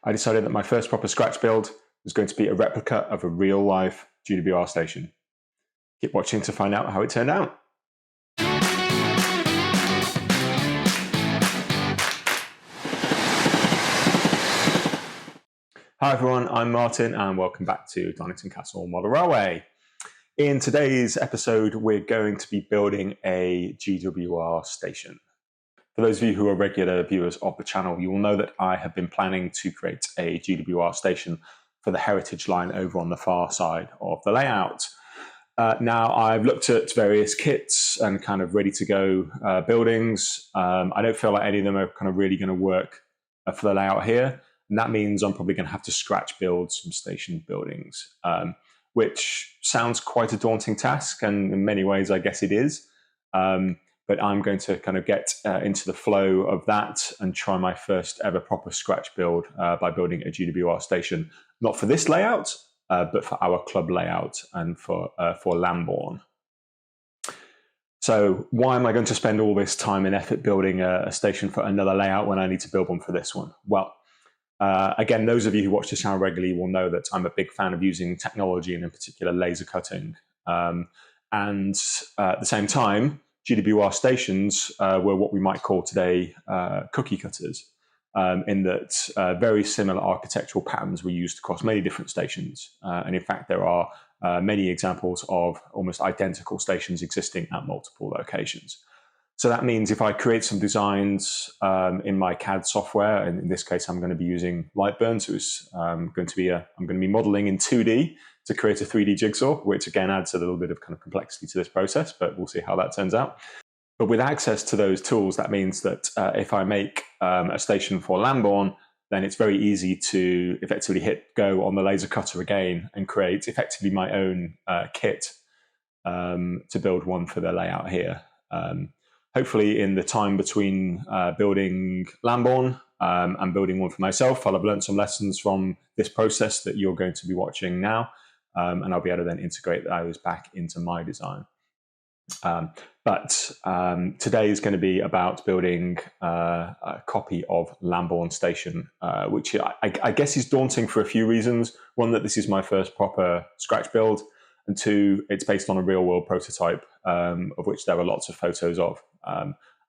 I decided that my first proper scratch build was going to be a replica of a real-life GWR station. Keep watching to find out how it turned out. Hi everyone, I'm Martin and welcome back to Donnington Castle Model Railway. In today's episode, we're going to be building a GWR station. For those of you who are regular viewers of the channel, you will know that I have been planning to create a GWR station for the heritage line over on the far side of the layout. Now, I've looked at various kits and kind of ready to go buildings. I don't feel like any of them are kind of really going to work for the layout here. And that means I'm probably going to have to scratch build some station buildings, which sounds quite a daunting task. And in many ways, I guess it is. But I'm going to kind of get into the flow of that and try my first ever proper scratch build by building a GWR station, not for this layout, but for our club layout and for Lambourn. So why am I going to spend all this time and effort building a station for another layout when I need to build one for this one? Well, again, those of you who watch this channel regularly will know that I'm a big fan of using technology and in particular laser cutting. And at the same time, GWR stations were what we might call today cookie cutters, in that very similar architectural patterns were used across many different stations. And in fact, there are many examples of almost identical stations existing at multiple locations. So that means if I create some designs in my CAD software, and in this case, I'm going to be using Lightburn, so it's I'm going to be modeling in 2D to create a 3D jigsaw, which again adds a little bit of kind of complexity to this process, but we'll see how that turns out. But with access to those tools, that means that if I make a station for Lambourn, then it's very easy to effectively hit go on the laser cutter again and create effectively my own kit to build one for the layout here. Hopefully in the time between building Lambourn and building one for myself, I'll have learned some lessons from this process that you're going to be watching now. And I'll be able to then integrate those back into my design. But today is going to be about building a copy of Lambourn Station, which I guess is daunting for a few reasons. One, that this is my first proper scratch build, and two, it's based on a real-world prototype, of which there are lots of photos of.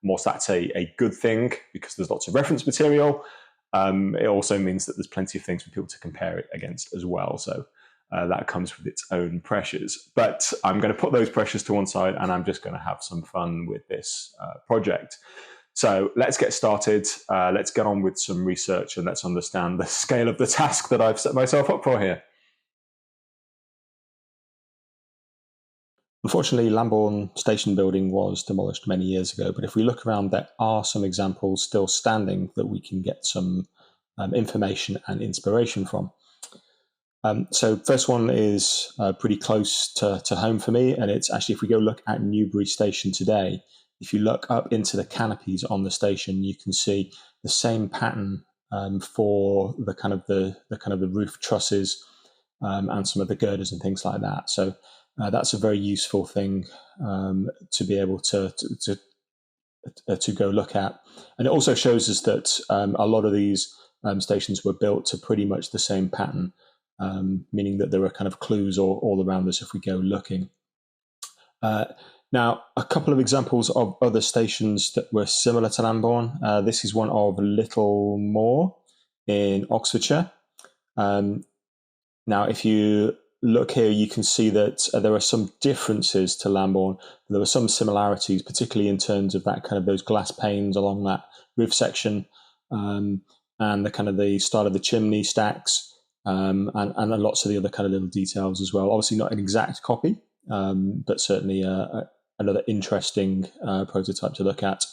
Whilst that's a good thing because there's lots of reference material, it also means that there's plenty of things for people to compare it against as well. So that comes with its own pressures. But I'm going to put those pressures to one side and I'm just going to have some fun with this project. So let's get started. Let's get on with some research and let's understand the scale of the task that I've set myself up for here. Unfortunately, Lambourn station building was demolished many years ago, but if we look around, there are some examples still standing that we can get some information and inspiration from. So first one is pretty close to home for me, and it's actually, if we go look at Newbury Station today, if you look up into the canopies on the station, you can see the same pattern for the kind of the roof trusses and some of the girders and things like that. So that's a very useful thing to be able to go look at, and it also shows us that a lot of these stations were built to pretty much the same pattern. Meaning that there are kind of clues all around us if we go looking. Now, a couple of examples of other stations that were similar to Lambourn. This is one of Little Moor in Oxfordshire. Now, if you look here, you can see that there are some differences to Lambourn. There are some similarities, particularly in terms of that kind of those glass panes along that roof section, and the kind of the style of the chimney stacks. And lots of the other kind of little details as well. Obviously not an exact copy, but certainly another interesting prototype to look at.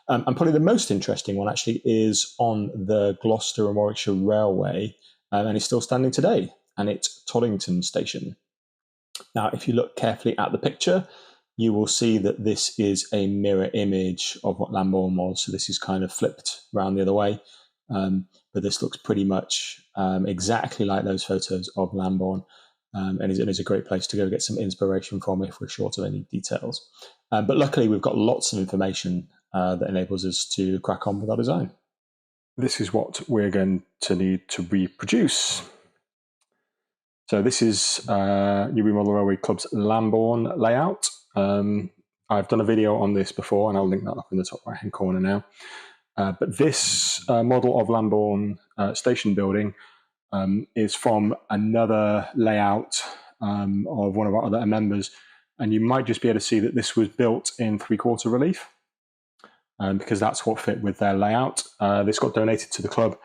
And probably the most interesting one actually is on the Gloucester and Warwickshire Railway, and it's still standing today, and it's Toddington Station. Now, if you look carefully at the picture, you will see that this is a mirror image of what Lambourn was. So this is kind of flipped around the other way. But this looks pretty much exactly like those photos of Lambourn, and is a great place to go get some inspiration from if we're short of any details. But luckily, we've got lots of information that enables us to crack on with our design. this is what we're going to need to reproduce. So this is Newbury Model Railway Club's Lambourn layout. I've done a video on this before, and I'll link that up in the top right-hand corner now. But this model of Lambourn station building is from another layout of one of our other members, and you might just be able to see that this was built in 3/4 relief because that's what fit with their layout. This got donated to the club,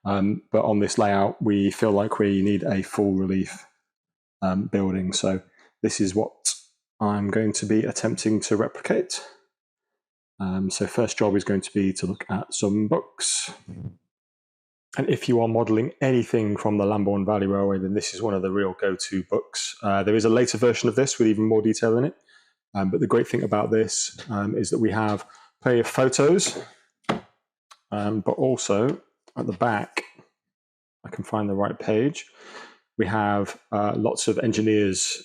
but on this layout we feel like we need a full relief building, so this is what I'm going to be attempting to replicate. So first job is going to be to look at some books. And if you are modelling anything from the Lambourn Valley Railway, then this is one of the real go-to books. There is a later version of this with even more detail in it. But the great thing about this is that we have plenty of photos, but also at the back, I can find the right page, we have lots of engineers'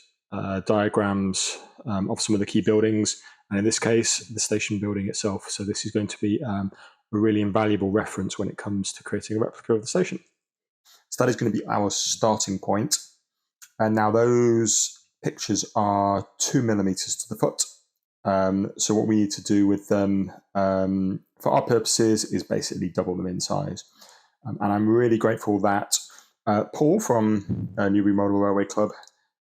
diagrams of some of the key buildings, and in this case, the station building itself. So this is going to be a really invaluable reference when it comes to creating a replica of the station. So that is going to be our starting point. And now those pictures are 2 millimeters to the foot. So what we need to do with them for our purposes is basically double them in size. And I'm really grateful that Paul from Newbury Model Railway Club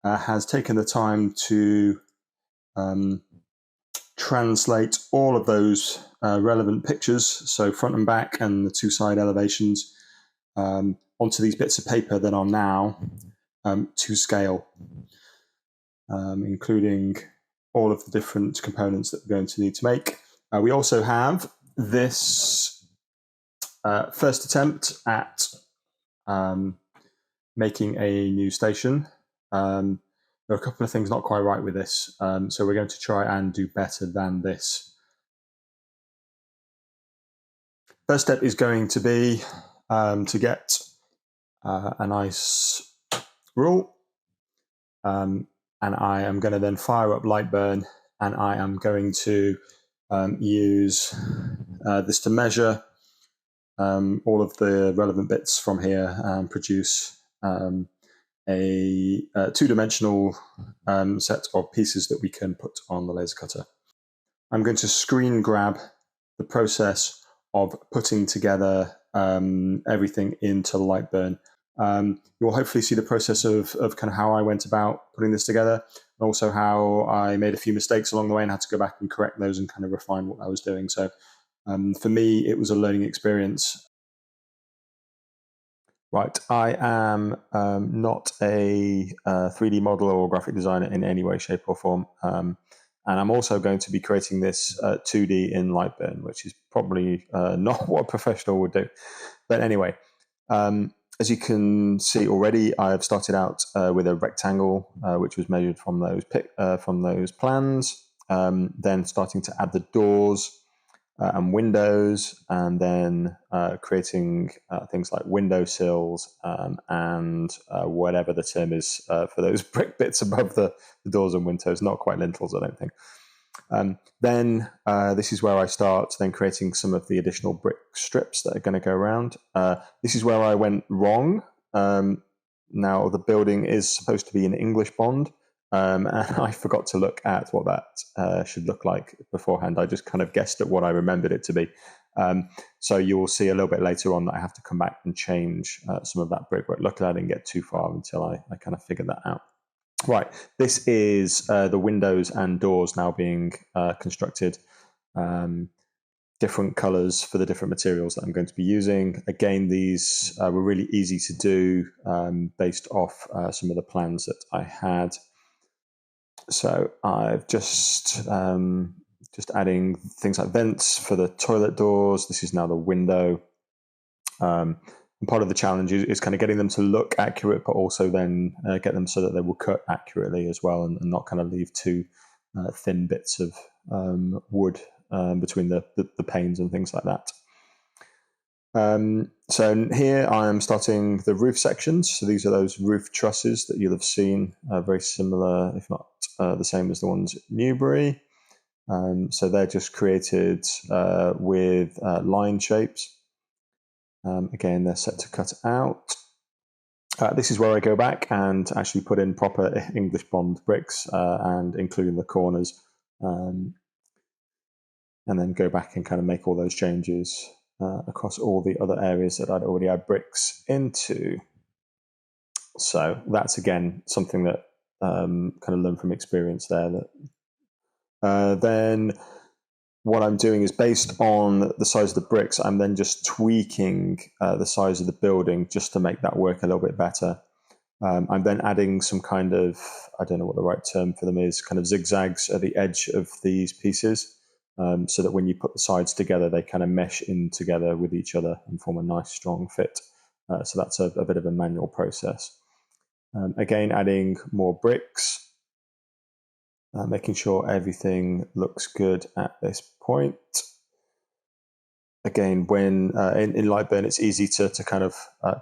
has taken the time to translate all of those relevant pictures, so front and back and the two side elevations, onto these bits of paper that are now to scale, including all of the different components that we're going to need to make. We also have this first attempt at making a new station. There are a couple of things not quite right with this, so we're going to try and do better than this. First step is going to be to get a nice rule, and I am going to then fire up Lightburn, and I am going to use this to measure all of the relevant bits from here and produce a two-dimensional set of pieces that we can put on the laser cutter. I'm going to screen grab the process of putting together everything into Lightburn. You'll hopefully see the process of kind of how I went about putting this together, and also how I made a few mistakes along the way and had to go back and correct those and kind of refine what I was doing. So for me, it was a learning experience. Right, I am not a 3D modeler or graphic designer in any way, shape or form. And I'm also going to be creating this 2D in Lightburn, which is probably not what a professional would do. But anyway, as you can see already, I've started out with a rectangle, which was measured from those plans, then starting to add the doors and windows, and then creating things like window sills and whatever the term is for those brick bits above the doors and windows, not quite lintels, I don't think. Then this is where I start then creating some of the additional brick strips that are going to go around. This is where I went wrong. Now the building is supposed to be an English bond, and I forgot to look at what that should look like beforehand. I just kind of guessed at what I remembered it to be. So you will see a little bit later on that I have to come back and change some of that brickwork. Luckily, I didn't get too far until I kind of figured that out. Right, this is the windows and doors now being constructed. Different colours for the different materials that I'm going to be using. Again, these were really easy to do based off some of the plans that I had. So I've just adding things like vents for the toilet doors. This is now the window. And part of the challenge is kind of getting them to look accurate, but also then get them so that they will cut accurately as well, and not kind of leave too thin bits of wood between the panes and things like that. So here I am starting the roof sections. So these are those roof trusses that you'll have seen, very similar, if not the same as the ones at Newbury. So they're just created with line shapes. Again, they're set to cut out. This is where I go back and actually put in proper English bond bricks and including the corners, and then go back and kind of make all those changes across all the other areas that I'd already had bricks into. So that's, again, something that kind of learned from experience there. That then what I'm doing is, based on the size of the bricks, I'm then just tweaking the size of the building just to make that work a little bit better. I'm then adding some kind of, I don't know what the right term for them is, kind of zigzags at the edge of these pieces, so that when you put the sides together, they kind of mesh in together with each other and form a nice strong fit. So that's a bit of a manual process. Again, adding more bricks. Making sure everything looks good at this point. Again, when in Lightburn, it's easy to kind of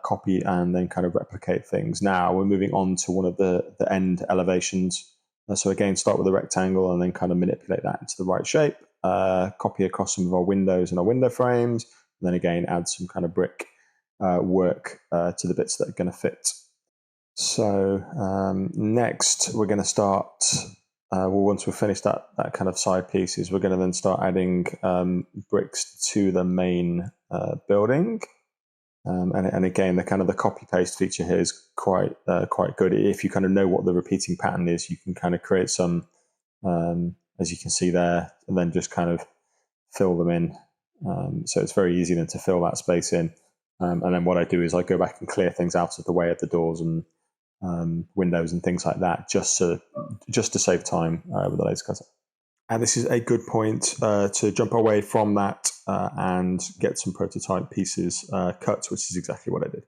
copy and then kind of replicate things. Now we're moving on to one of the end elevations. So again, start with a rectangle and then kind of manipulate that into the right shape. Copy across some of our windows and our window frames. And then again, add some kind of brick work to the bits that are going to fit. So next, we're going to start... once we've finished that kind of side pieces, we're going to then start adding bricks to the main building. And again, the kind of the copy paste feature here is quite good. If you kind of know what the repeating pattern is, you can kind of create some, as you can see there, and then just kind of fill them in. So it's very easy then to fill that space in. And then what I do is I go back and clear things out of the way of the doors and windows and things like that, just to save time with the laser cutter. And this is a good point to jump away from that and get some prototype pieces cut, which is exactly what I did.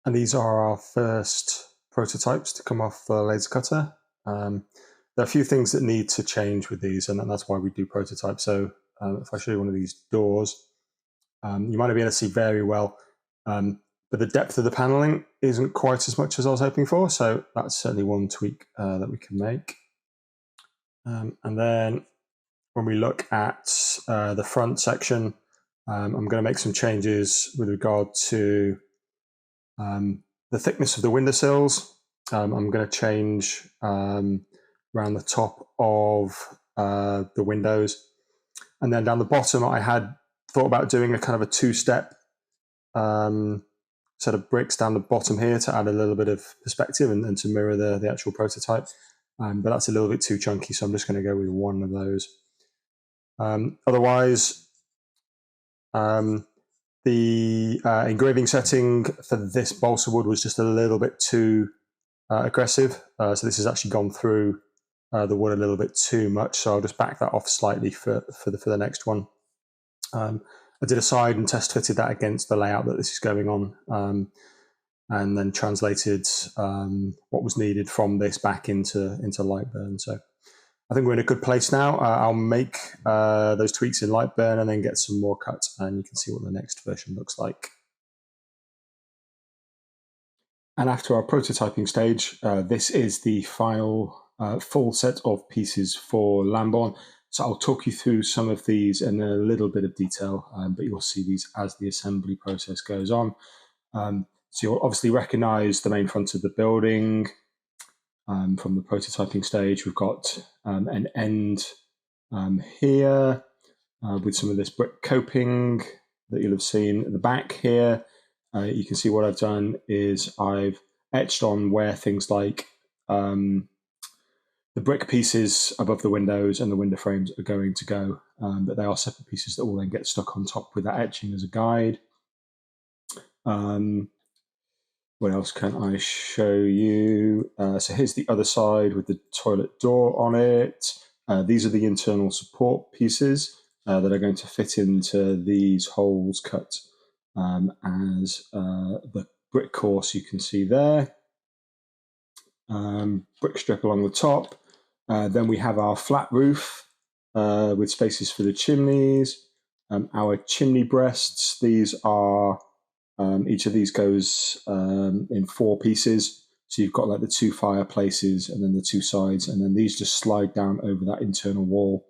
And these are our first prototypes to come off the laser cutter. There are a few things that need to change with these, and that's why we do prototypes. So if I show you one of these doors, you might not be able to see very well, but the depth of the paneling isn't quite as much as I was hoping for, so that's certainly one tweak that we can make. And then when we look at the front section, I'm going to make some changes with regard to the thickness of the windowsills. I'm going to change around the top of the windows. And then down the bottom, I had thought about doing a kind of a two-step set of bricks down the bottom here to add a little bit of perspective and to mirror the actual prototype. But that's a little bit too chunky, so I'm just going to go with one of those. Otherwise, the engraving setting for this balsa wood was just a little bit too aggressive. So this has actually gone through the wood a little bit too much, so I'll just back that off slightly for the next one. I did a side and test fitted that against the layout that this is going on, and then translated what was needed from this back into Lightburn. So I think we're in a good place now. I'll make those tweaks in Lightburn and then get some more cut, and you can see what the next version looks like. And after our prototyping stage, this is the final full set of pieces for Lambourn. So I'll talk you through some of these in a little bit of detail, but you'll see these as the assembly process goes on. So you'll obviously recognise the main front of the building from the prototyping stage. We've got an end here with some of this brick coping that you'll have seen at the back here. You can see what I've done is I've etched on where things like the brick pieces above the windows and the window frames are going to go, but they are separate pieces that will then get stuck on top with that etching as a guide. What else can I show you? So here's the other side with the toilet door on it. These are the internal support pieces that are going to fit into these holes cut as the brick course you can see there. Brick strip along the top. Then we have our flat roof with spaces for the chimneys. Our chimney breasts, these are, each of these goes in 4 pieces. So you've got like the 2 fireplaces and then the 2 sides, and then these just slide down over that internal wall.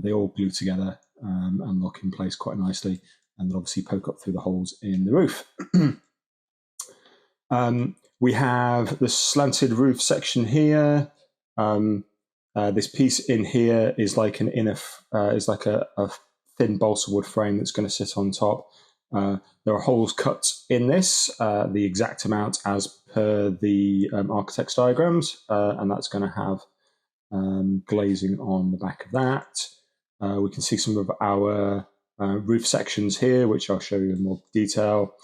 They all glue together and lock in place quite nicely, and then obviously poke up through the holes in the roof. We have the slanted roof section here. This piece in here is like an is like a thin balsa wood frame that's going to sit on top. There are holes cut in this, the exact amount as per the architect's diagrams, and that's going to have glazing on the back of that. We can see some of our roof sections here, which I'll show you in more detail.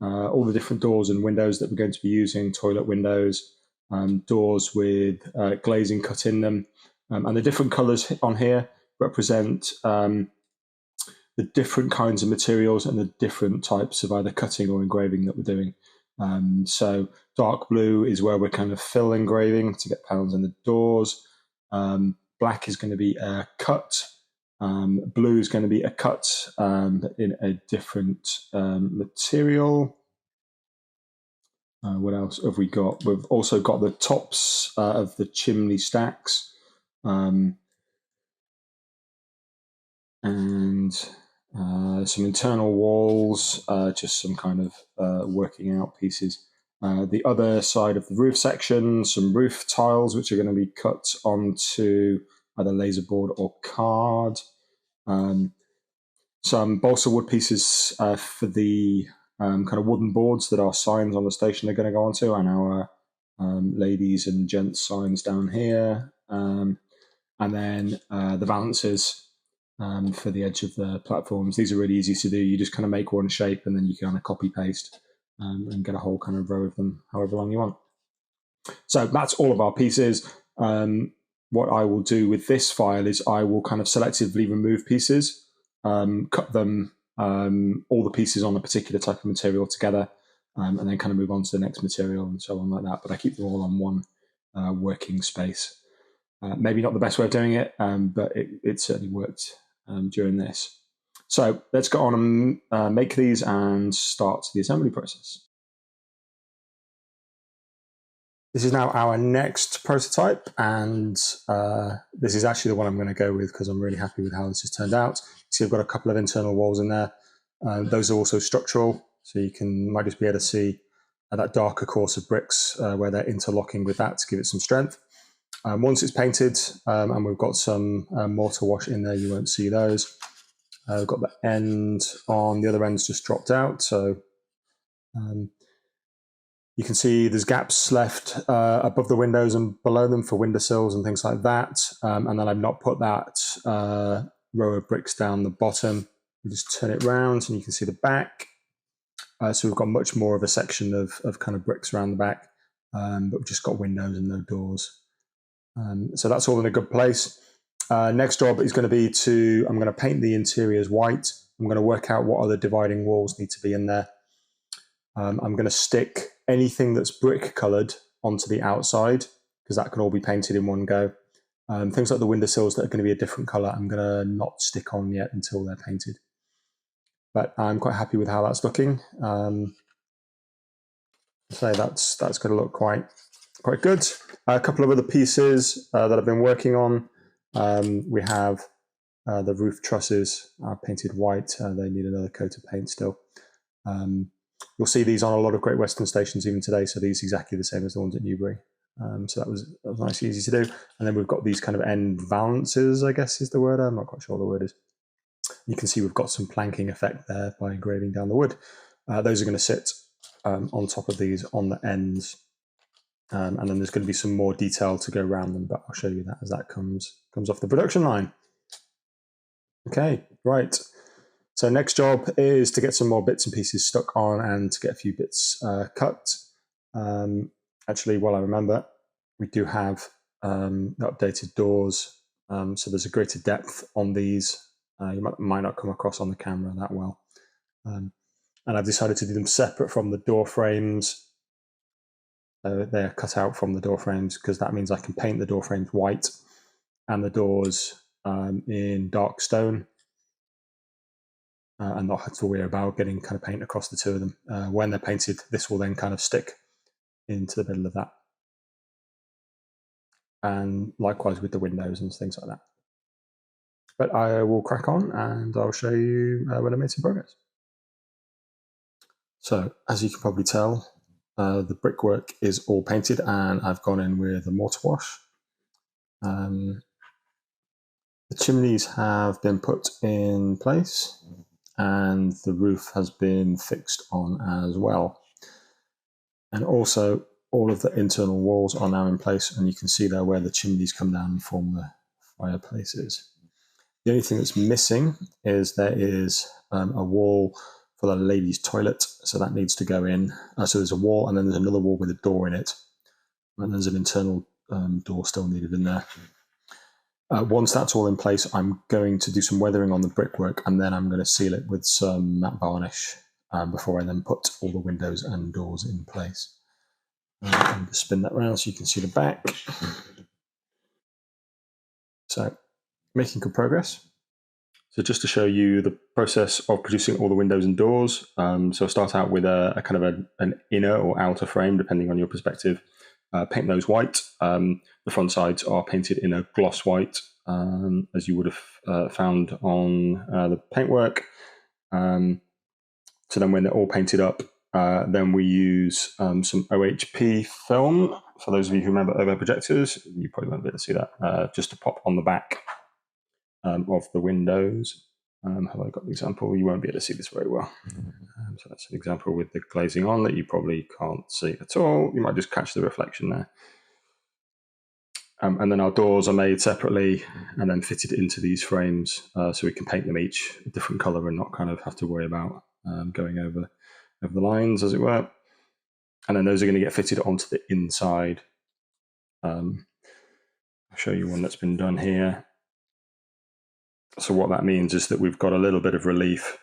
All the different doors and windows that we're going to be using, toilet windows, doors with glazing cut in them. And the different colours on here represent the different kinds of materials and the different types of either cutting or engraving that we're doing. So dark blue is where we're kind of fill engraving to get panels in the doors. Black is going to be a cut. Blue is going to be a cut in a different material. What else have we got? We've also got the tops of the chimney stacks. And some internal walls, just some kind of working out pieces. The other side of the roof section, some roof tiles, which are going to be cut onto either laser board or card. Some balsa wood pieces for the kind of wooden boards that our signs on the station are going to go onto, and our ladies and gents signs down here. And then the balances for the edge of the platforms. These are really easy to do. You just kind of make one shape and then you kind of copy paste and get a whole kind of row of them however long you want. So that's all of our pieces. What I will do with this file is I will kind of selectively remove pieces, cut them, all the pieces on a particular type of material together, and then kind of move on to the next material and so on like that. But I keep them all on one working space. Maybe not the best way of doing it, but it certainly worked during this. So let's go on and make these and start the assembly process. This is now our next prototype, and this is actually the one I'm going to go with because I'm really happy with how this has turned out. See, I've got a couple of internal walls in there. Those are also structural, so you might just be able to see that darker course of bricks where they're interlocking with that to give it some strength. Once it's painted and we've got some mortar wash in there, you won't see those. We've got the end on the other end's just dropped out, so you can see there's gaps left above the windows and below them for windowsills and things like that. And then I've not put that row of bricks down the bottom. You just turn it round and you can see the back. So we've got much more of a section of kind of bricks around the back, but we've just got windows and no doors. So that's all in a good place. Next job is going to be I'm going to paint the interiors white. I'm going to work out what other dividing walls need to be in there. I'm going to stick anything that's brick coloured onto the outside because that can all be painted in one go. Things like the windowsills that are going to be a different colour, I'm going to not stick on yet until they're painted. But I'm quite happy with how that's looking. So that's going to look quite good. A couple of other pieces that I've been working on. We have the roof trusses are painted white. They need another coat of paint still. You'll see these on a lot of Great Western stations even today, so these are exactly the same as the ones at Newbury. So that was nice, easy to do. And then we've got these kind of end valances, I guess is the word. I'm not quite sure what the word is. You can see we've got some planking effect there by engraving down the wood. Those are going to sit on top of these on the ends. And then there's going to be some more detail to go around them, but I'll show you that as that comes off the production line. Okay, right. So next job is to get some more bits and pieces stuck on and to get a few bits cut. Actually, while I remember, we do have updated doors. So there's a greater depth on these. You might not come across on the camera that well. And I've decided to do them separate from the door frames. They're cut out from the door frames because that means I can paint the door frames white and the doors in dark stone. And not have to worry about getting kind of paint across the two of them. When they're painted, this will then kind of stick into the middle of that. And likewise with the windows and things like that. But I will crack on and I'll show you when I made some progress. So as you can probably tell, the brickwork is all painted and I've gone in with a mortar wash. The chimneys have been put in place and the roof has been fixed on as well. And also all of the internal walls are now in place, and you can see there where the chimneys come down and form the fireplaces. The only thing that's missing is there is a wall for the ladies' toilet, so that needs to go in. So there's a wall and then there's another wall with a door in it, and there's an internal door still needed in there. Once that's all in place, I'm going to do some weathering on the brickwork, and then I'm going to seal it with some matte varnish before I then put all the windows and doors in place. And just spin that around so you can see the back. So, making good progress. So just to show you the process of producing all the windows and doors. So I'll start out with a kind of an inner or outer frame, depending on your perspective. Paint those white. The front sides are painted in a gloss white, as you would have found on the paintwork. So then when they're all painted up, then we use some OHP film. For those of you who remember OVO projectors, you probably won't be able to see that, just to pop on the back of the windows. Have I got the example? You won't be able to see this very well. So that's an example with the glazing on that you probably can't see at all. You might just catch the reflection there. And then our doors are made separately and then fitted into these frames, so we can paint them each a different colour and not kind of have to worry about going over the lines, as it were. And then those are going to get fitted onto the inside. I'll show you one that's been done here. So what that means is that we've got a little bit of relief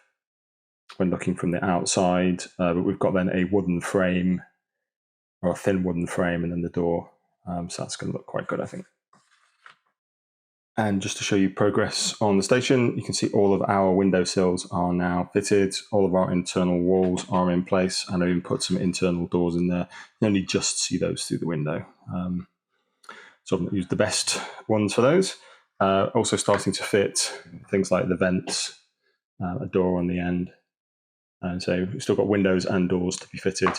when looking from the outside, but we've got then a wooden frame, or a thin wooden frame, and then the door. So that's going to look quite good, I think. And just to show you progress on the station, you can see all of our windowsills are now fitted. All of our internal walls are in place, and I even put some internal doors in there. You only just see those through the window. So I've used the best ones for those. Also starting to fit things like the vents, a door on the end. And so we've still got windows and doors to be fitted.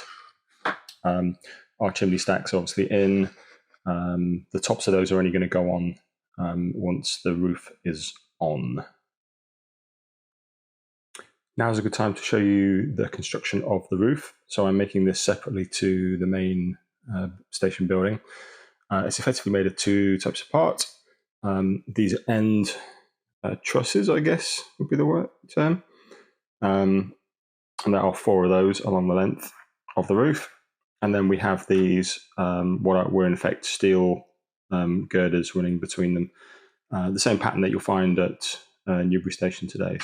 Our chimney stacks are obviously in. The tops of those are only going to go on once the roof is on. Now is a good time to show you the construction of the roof. So I'm making this separately to the main station building. It's effectively made of two types of parts. These are end trusses, I guess would be the term. And there are four of those along the length of the roof. And then we have these, what were in effect steel girders running between them. The same pattern that you'll find at Newbury Station today.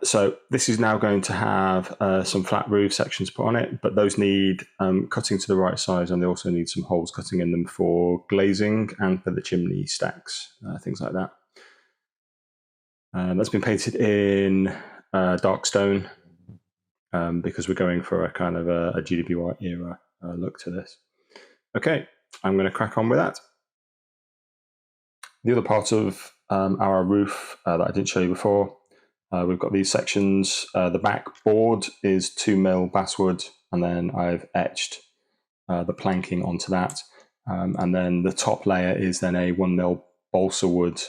So this is now going to have some flat roof sections put on it, but those need cutting to the right size, and they also need some holes cutting in them for glazing and for the chimney stacks, things like that. That's been painted in dark stone because we're going for a kind of a GWR era look to this. Okay, I'm going to crack on with that. The other part of our roof that I didn't show you before, we've got these sections. The back board is 2mm basswood, and then I've etched the planking onto that. And then the top layer is then a 1mm balsa wood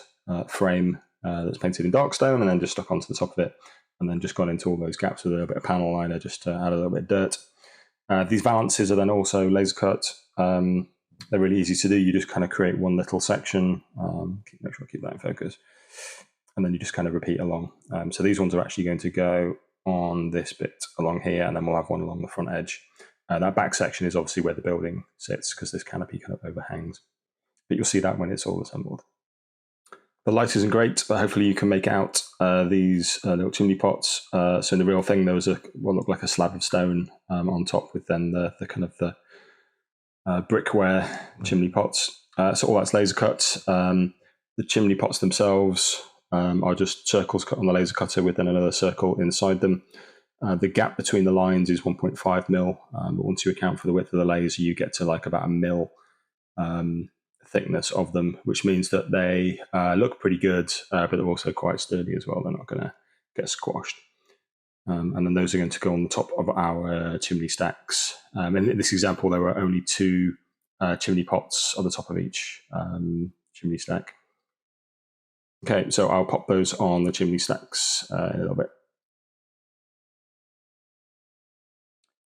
frame that's painted in dark stone and then just stuck onto the top of it, and then just gone into all those gaps with a little bit of panel liner just to add a little bit of dirt. These valances are then also laser cut. They're really easy to do. You just kind of create one little section. Make sure I keep that in focus. And then you just kind of repeat along. So these ones are actually going to go on this bit along here, and then we'll have one along the front edge. That back section is obviously where the building sits because this canopy kind of overhangs. But you'll see that when it's all assembled. The light isn't great, but hopefully you can make out these little chimney pots. So in the real thing, there was what looked like a slab of stone on top with then the kind of the brickware chimney pots. So all that's laser cut. The chimney pots themselves are just circles cut on the laser cutter with then another circle inside them. The gap between the lines is 1.5mm, but once you account for the width of the laser, you get to like about a mil thickness of them, which means that they look pretty good, but they're also quite sturdy as well. They're not going to get squashed. And then those are going to go on the top of our chimney stacks. In this example, there were only 2 chimney pots on the top of each chimney stack. Okay, so I'll pop those on the chimney stacks in a little bit.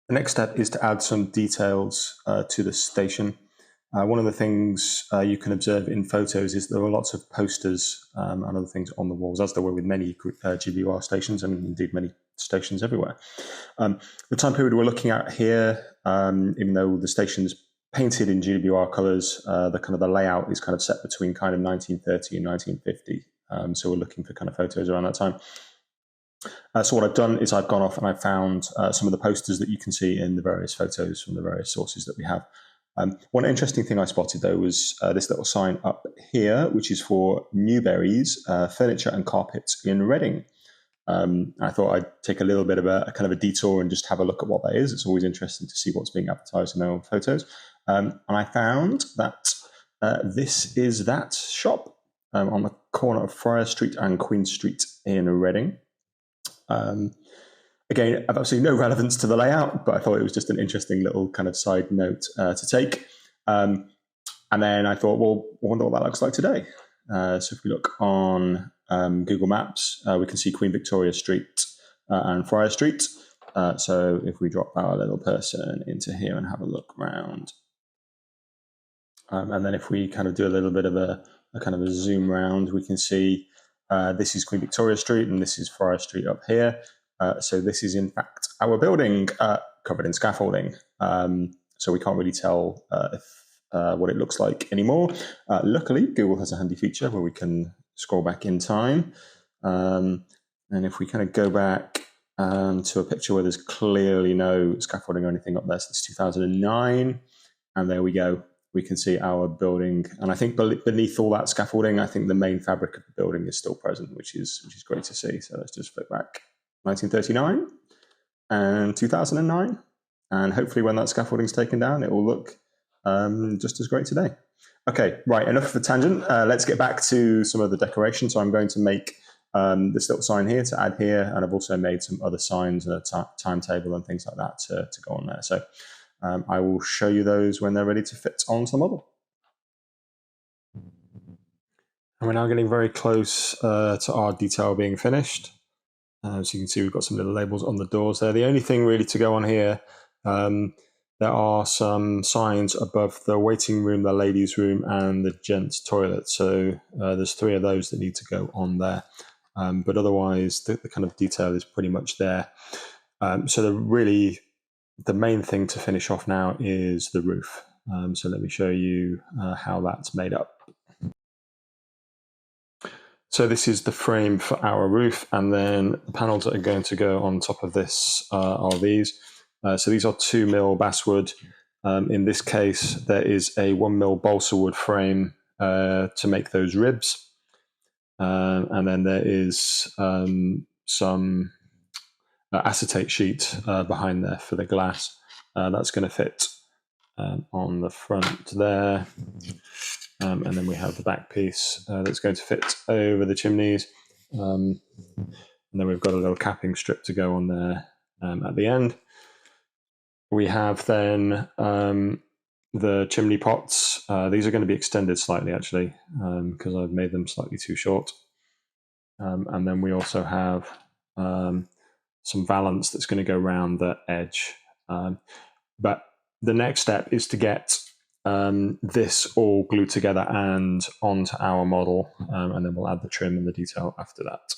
The next step is to add some details to the station. One of the things you can observe in photos is there are lots of posters and other things on the walls, as there were with many GWR stations, and indeed many stations everywhere. The time period we're looking at here, even though the station's painted in GWR colours, the layout is kind of set between kind of 1930 and 1950. So we're looking for kind of photos around that time. So what I've done is I've gone off and I've found some of the posters that you can see in the various photos from the various sources that we have. One interesting thing I spotted, though, was this little sign up here, which is for Newbury's Furniture and Carpets in Reading. I thought I'd take a little bit of a kind of a detour and just have a look at what that is. It's always interesting to see what's being advertised in our photos. And I found that this is that shop on the corner of Friar Street and Queen Street in Reading. Again, absolutely no relevance to the layout, but I thought it was just an interesting little kind of side note to take. And then I thought, well, I wonder what that looks like today. So if we look on Google Maps, we can see Queen Victoria Street and Friar Street. So if we drop our little person into here and have a look around, and then if we kind of do a little bit of a kind of a zoom round, we can see this is Queen Victoria Street and this is Friar Street up here. So this is in fact our building covered in scaffolding. So we can't really tell what it looks like anymore. Luckily, Google has a handy feature where we can scroll back in time. And if we kind of go back to a picture where there's clearly no scaffolding or anything up there, so it's 2009. And there we go. We can see our building. And I think beneath all that scaffolding, I think the main fabric of the building is still present, which is great to see. So let's just flip back. 1939 and 2009. And hopefully when that scaffolding's taken down, it will look just as great today. Okay, right, enough of the tangent. Let's get back to some of the decoration. So I'm going to make this little sign here to add here, and I've also made some other signs and a timetable and things like that to go on there. So I will show you those when they're ready to fit onto the model. And we're now getting very close to our detail being finished. So you can see we've got some little labels on the doors there. The only thing really to go on here, there are some signs above the waiting room, the ladies' room, and the gents' toilet. So there's 3 of those that need to go on there. But otherwise, the kind of detail is pretty much there. So the main thing to finish off now is the roof. So let me show you how that's made up. So this is the frame for our roof, and then the panels that are going to go on top of this are these. So these are 2mm basswood. In this case, there is a 1mm balsa wood frame to make those ribs. And then there is some acetate sheet behind there for the glass. That's going to fit on the front there. And then we have the back piece that's going to fit over the chimneys. And then we've got a little capping strip to go on there at the end. We have then the chimney pots. These are going to be extended slightly, actually, because I've made them slightly too short. And then we also have some valance that's going to go around the edge. But the next step is to get this all glued together and onto our model, and then we'll add the trim and the detail after that.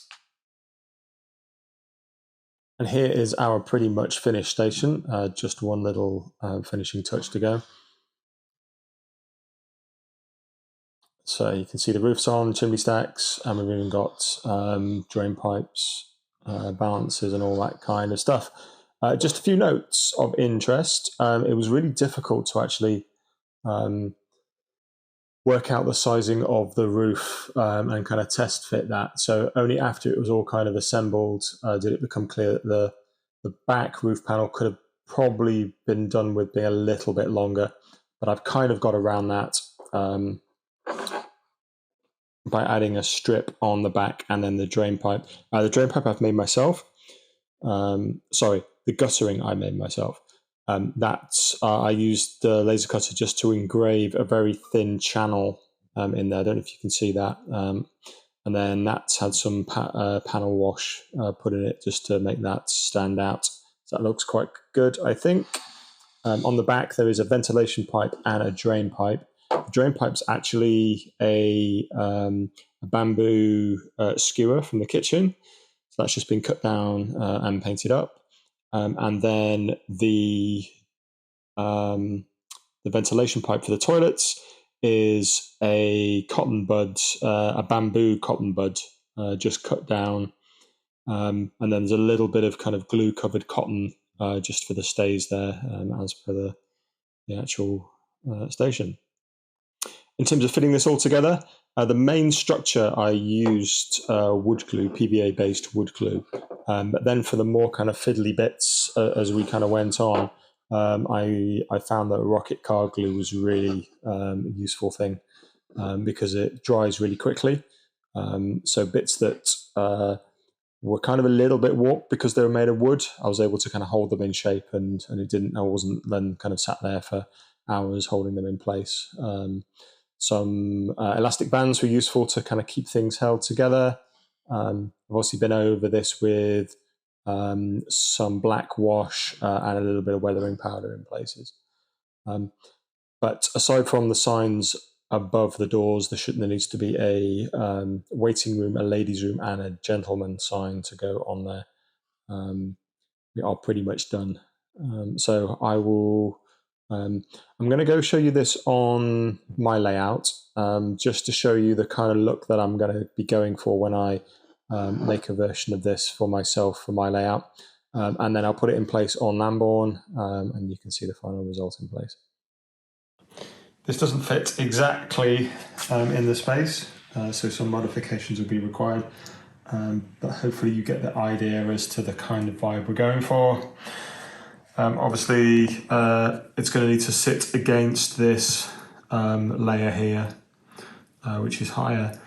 And here is our pretty much finished station, just one little finishing touch to go. So you can see the roof's on, chimney stacks, and we've even got drain pipes, balances and all that kind of stuff. Just a few notes of interest. It was really difficult to actually work out the sizing of the roof and kind of test fit that. So only after it was all kind of assembled did it become clear that the back roof panel could have probably been done with being a little bit longer, but I've kind of got around that. by adding a strip on the back and then the drain pipe. The drain pipe I've made myself. Sorry, the guttering I made myself. I used the laser cutter just to engrave a very thin channel in there. I don't know if you can see that. And then that's had some panel wash put in it just to make that stand out. So that looks quite good, I think. On the back, there is a ventilation pipe and a drain pipe. The drain pipe's actually a bamboo skewer from the kitchen. So that's just been cut down and painted up. And then the ventilation pipe for the toilets is a cotton bud, a bamboo cotton bud, just cut down. And then there's a little bit of kind of glue covered cotton just for the stays there as per the actual station. In terms of fitting this all together, the main structure I used wood glue, PVA based wood glue. But then for the more kind of fiddly bits as we kind of went on, I found that rocket car glue was really a useful thing because it dries really quickly. So bits that were kind of a little bit warped because they were made of wood, I was able to kind of hold them in shape, and I wasn't then kind of sat there for hours holding them in place. Some elastic bands were useful to kind of keep things held together. I've obviously been over this with some black wash and a little bit of weathering powder in places. But aside from the signs above the doors, there needs to be a waiting room, a ladies' room, and a gentleman sign to go on there. We are pretty much done. So I will. I'm going to go show you this on my layout, just to show you the kind of look that I'm going to be going for when I make a version of this for myself for my layout. And then I'll put it in place on Lambourn, and you can see the final result in place. This doesn't fit exactly in the space, so some modifications will be required, but hopefully you get the idea as to the kind of vibe we're going for. Obviously, it's going to need to sit against this layer here, which is higher.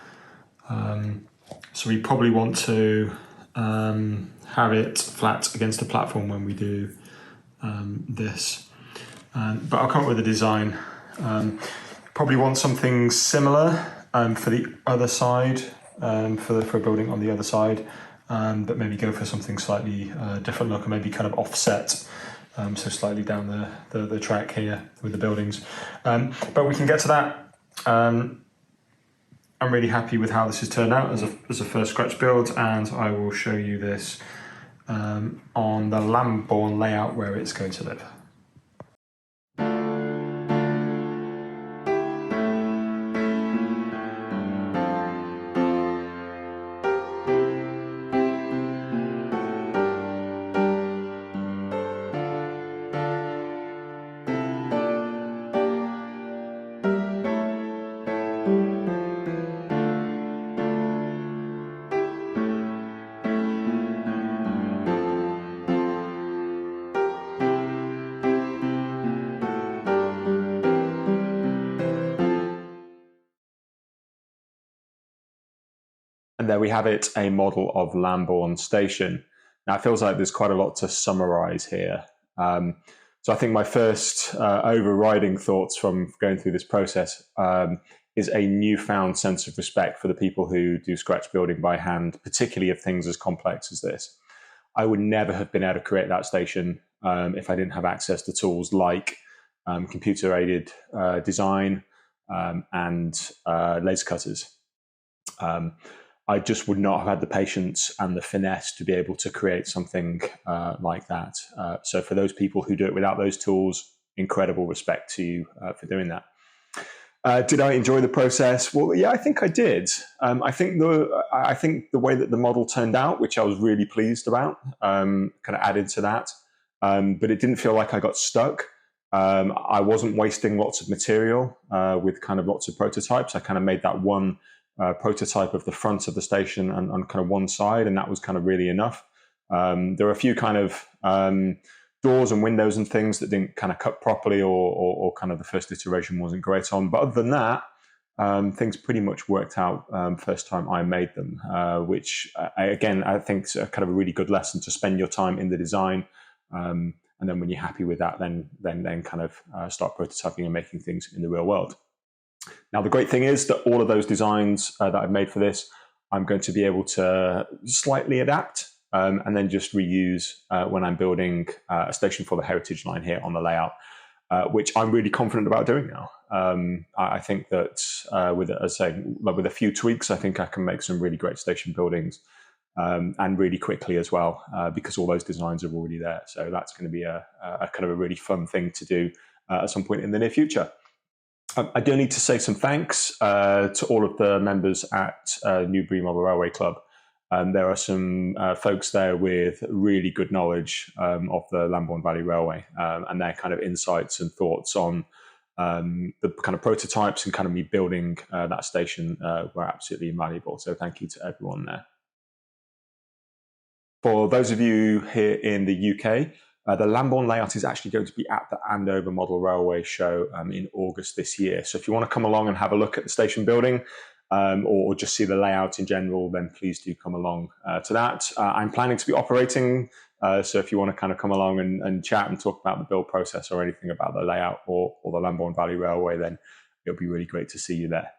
So we probably want to have it flat against the platform when we do this. But I'll come up with a design. Probably want something similar for the other side, for a building on the other side, but maybe go for something slightly different look, and maybe kind of offset, so slightly down the track here with the buildings. But we can get to that. I'm really happy with how this has turned out as a first scratch build, and I will show you this on the Lambourn layout where it's going to live. And there we have it, a model of Lambourn Station. Now, it feels like there's quite a lot to summarize here. So I think my first overriding thoughts from going through this process is a newfound sense of respect for the people who do scratch building by hand, particularly of things as complex as this. I would never have been able to create that station if I didn't have access to tools like computer-aided design and laser cutters. I just would not have had the patience and the finesse to be able to create something like that. So for those people who do it without those tools, incredible respect to you for doing that. Did I enjoy the process? Well, yeah, I think I did. I think the way that the model turned out, which I was really pleased about, kind of added to that. But it didn't feel like I got stuck. I wasn't wasting lots of material with kind of lots of prototypes. I kind of made that one prototype of the front of the station on kind of one side, and that was kind of really enough. There were a few kind of doors and windows and things that didn't kind of cut properly, or kind of the first iteration wasn't great on. But other than that, things pretty much worked out first time I made them, which I think is a kind of a really good lesson to spend your time in the design. And then when you're happy with that, then kind of start prototyping and making things in the real world. Now, the great thing is that all of those designs that I've made for this, I'm going to be able to slightly adapt and then just reuse when I'm building a station for the heritage line here on the layout, which I'm really confident about doing now. I think that with a few tweaks, I think I can make some really great station buildings. And really quickly as well, because all those designs are already there. So that's going to be a kind of a really fun thing to do at some point in the near future. I do need to say some thanks to all of the members at Newbury Model Railway Club. There are some folks there with really good knowledge of the Lambourn Valley Railway, and their kind of insights and thoughts on the kind of prototypes and kind of me building that station were absolutely invaluable. So thank you to everyone there. For those of you here in the UK, the Lambourn layout is actually going to be at the Andover Model Railway show in August this year. So if you want to come along and have a look at the station building or just see the layout in general, then please do come along to that. I'm planning to be operating, so if you want to kind of come along and chat and talk about the build process or anything about the layout or the Lambourn Valley Railway, then it'll be really great to see you there.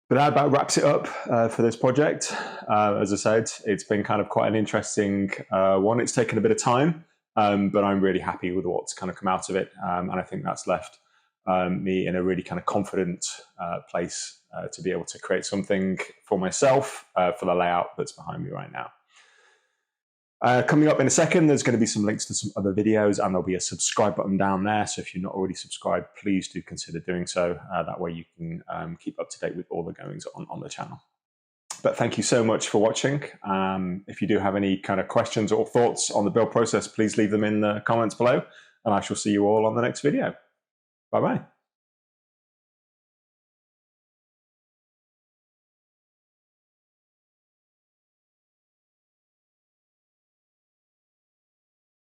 But that about wraps it up for this project. As I said, it's been kind of quite an interesting one. It's taken a bit of time, but I'm really happy with what's kind of come out of it. And I think that's left me in a really kind of confident place to be able to create something for myself for the layout that's behind me right now. Coming up in a second, there's going to be some links to some other videos, and there'll be a subscribe button down there. So if you're not already subscribed, please do consider doing so. That way you can keep up to date with all the goings on the channel. But thank you so much for watching. If you do have any kind of questions or thoughts on the build process, please leave them in the comments below, and I shall see you all on the next video. Bye-bye.